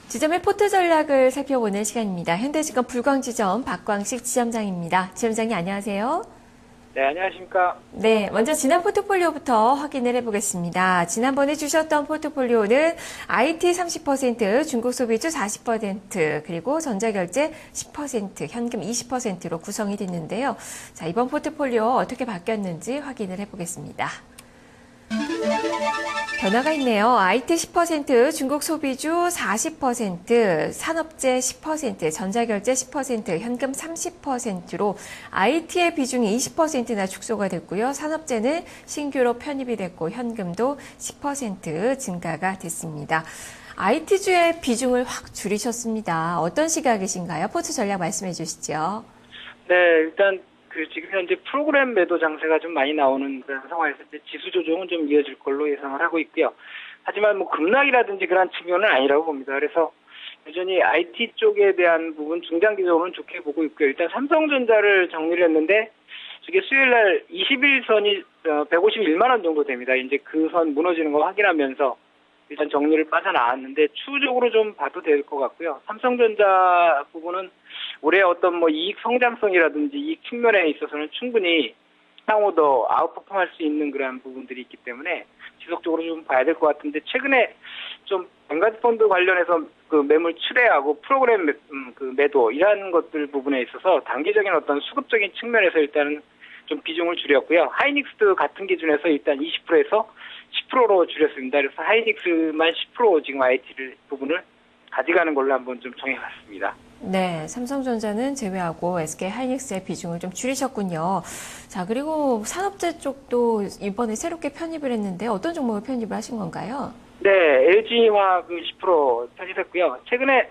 지점의 포트 전략을 살펴보는 시간입니다. 현대증권 불광지점 박광식 지점장입니다. 지점장님 안녕하세요. 네, 안녕하십니까. 네, 먼저 지난 포트폴리오부터 확인을 해보겠습니다. 지난번에 주셨던 포트폴리오는 IT 30%, 중국 소비주 40%, 그리고 전자결제 10%, 현금 20%로 구성이 됐는데요. 자, 이번 포트폴리오 어떻게 바뀌었는지 확인을 해보겠습니다. 변화가 있네요. IT 10%, 중국 소비주 40%, 산업재 10%, 전자결제 10%, 현금 30%로 IT의 비중이 20%나 축소가 됐고요. 산업재는 신규로 편입이 됐고 현금도 10% 증가가 됐습니다. IT주의 비중을 확 줄이셨습니다. 어떤 시각이신가요? 포트 전략 말씀해 주시죠. 네, 일단 지금 현재 프로그램 매도 장세가 좀 많이 나오는 그런 상황에서 이제 지수 조정은 좀 이어질 걸로 예상을 하고 있고요. 하지만 뭐 급락이라든지 그런 측면은 아니라고 봅니다. 그래서 여전히 IT 쪽에 대한 부분 중장기적으로는 좋게 보고 있고요. 일단 삼성전자를 정리를 했는데 이게 수요일 날 21선이 151만 원 정도 됩니다. 이제 그 선 무너지는 거 확인하면서 일단 정리를 빠져나왔는데 추후적으로 좀 봐도 될 것 같고요. 삼성전자 부분은 올해 어떤 뭐 이익 성장성이라든지 이익 측면에 있어서는 충분히 향후 더 아웃퍼폼할 수 있는 그런 부분들이 있기 때문에 지속적으로 좀 봐야 될 것 같은데 최근에 좀 뱅가드 펀드 관련해서 그 매물 출회하고 프로그램 매도 이러한 것들 부분에 있어서 단기적인 어떤 수급적인 측면에서 일단은 좀 비중을 줄였고요. 하이닉스 같은 기준에서 일단 20%에서 10%로 줄였습니다. 그래서 하이닉스만 10% 지금 IT를 부분을 가져가는 걸로 한번 좀 정해봤습니다. 네, 삼성전자는 제외하고 SK 하이닉스의 비중을 좀 줄이셨군요. 자, 그리고 산업재 쪽도 이번에 새롭게 편입을 했는데 어떤 종목을 편입을 하신 건가요? 네, LG화학 10% 편입했고요. 최근에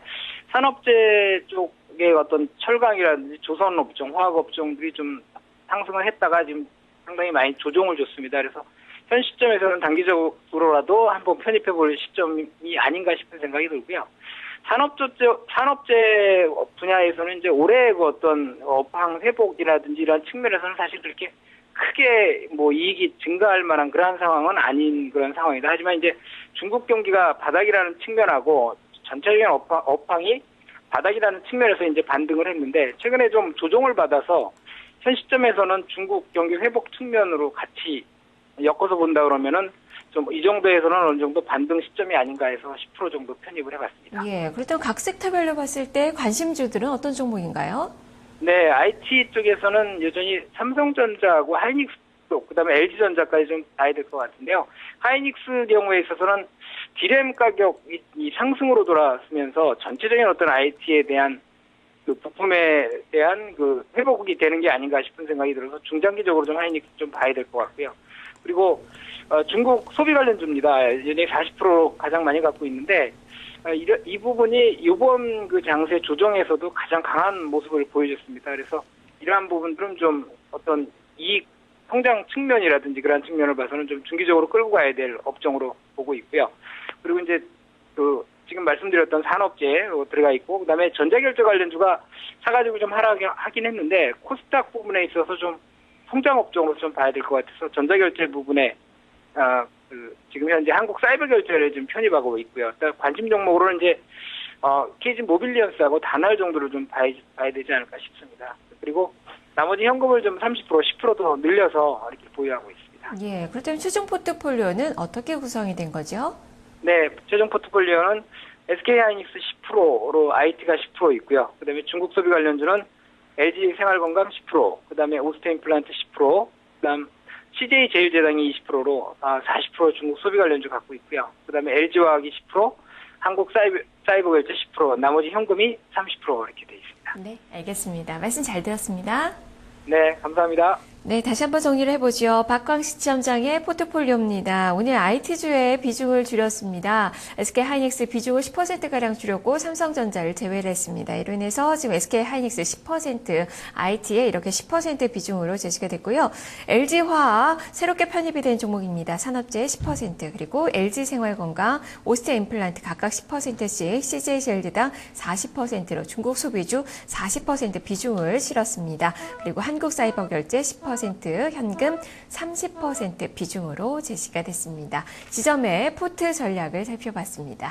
산업재 쪽의 어떤 철강이라든지 조선업종, 화학업종들이 좀 상승을 했다가 지금 상당히 많이 조정을 줬습니다. 그래서 현 시점에서는 단기적으로라도 한번 편입해볼 시점이 아닌가 싶은 생각이 들고요. 산업재 분야에서는 이제 올해 그 어떤 업황 회복이라든지 이런 측면에서는 사실 그렇게 크게 뭐 이익이 증가할 만한 그러한 상황은 아닌 그런 상황이다. 하지만 이제 중국 경기가 바닥이라는 측면하고 전체적인 업황이 바닥이라는 측면에서 이제 반등을 했는데 최근에 좀 조정을 받아서 현 시점에서는 중국 경기 회복 측면으로 같이 엮어서 본다 그러면은 좀 이 정도에서는 어느 정도 반등 시점이 아닌가 해서 10% 정도 편입을 해봤습니다. 예, 그렇다면 각 섹터별로 봤을 때 관심주들은 어떤 종목인가요? 네, IT 쪽에서는 여전히 삼성전자하고 하이닉스 쪽, 그다음에 LG전자까지 좀 봐야 될 것 같은데요. 하이닉스 경우에 있어서는 디램 가격이 상승으로 돌아서면서 전체적인 어떤 IT에 대한 그 부품에 대한 그 회복이 되는 게 아닌가 싶은 생각이 들어서 중장기적으로 좀 하이닉스 좀 봐야 될 것 같고요. 그리고 중국 소비 관련주입니다. 여전히 40% 가장 많이 갖고 있는데 이 부분이 이번 그 장세 조정에서도 가장 강한 모습을 보여줬습니다. 그래서 이러한 부분들은 좀 어떤 이익 성장 측면이라든지 그런 측면을 봐서는 좀 중기적으로 끌고 가야 될 업종으로 보고 있고요. 그리고 이제 그 지금 말씀드렸던 산업재 들어가 있고 그다음에 전자결제 관련주가 사가지고 좀 하락하긴 했는데 코스닥 부분에 있어서 좀 성장 업종으로 좀 봐야 될 것 같아서 전자결제 부분에 지금 현재 한국 사이버 결제를 좀 편입하고 있고요. 관심 종목으로는 이제 KG 모빌리언스하고 단할 정도를 좀 봐야 되지 않을까 싶습니다. 그리고 나머지 현금을 좀 30%, 10% 더 늘려서 이렇게 보유하고 있습니다. 예, 그렇다면 최종 포트폴리오는 어떻게 구성이 된 거죠? 네, 최종 포트폴리오는 SK 하이닉스 10%로 IT가 10% 있고요. 그다음에 중국 소비 관련주는 LG 생활건강 10%, 그다음에 오스테인플란트 10%, 그다음 CJ 제휴제당이 20%로 40% 중국 소비 관련주 갖고 있고요. 그다음에 LG화학이 10%, 한국 사이버 결제 10%, 나머지 현금이 30% 이렇게 돼 있습니다. 네, 알겠습니다. 말씀 잘 들었습니다. 네, 감사합니다. 네, 다시 한번 정리를 해보죠. 박광식 지점장의 포트폴리오입니다. 오늘 IT주의 비중을 줄였습니다. SK 하이닉스 비중을 10%가량 줄였고 삼성전자를 제외를 했습니다. 이로 인해서 지금 SK 하이닉스 10%, IT에 이렇게 10% 비중으로 제시가 됐고요. LG화학 새롭게 편입이 된 종목입니다. 산업재 10%, 그리고 LG생활건강, 오스테인플란트 각각 10%씩, CJ제일제당 40%로 중국 소비주 40% 비중을 실었습니다. 그리고 한국사이버결제 10%, 현금 30% 비중으로 제시가 됐습니다. 지점의 포트 전략을 살펴봤습니다.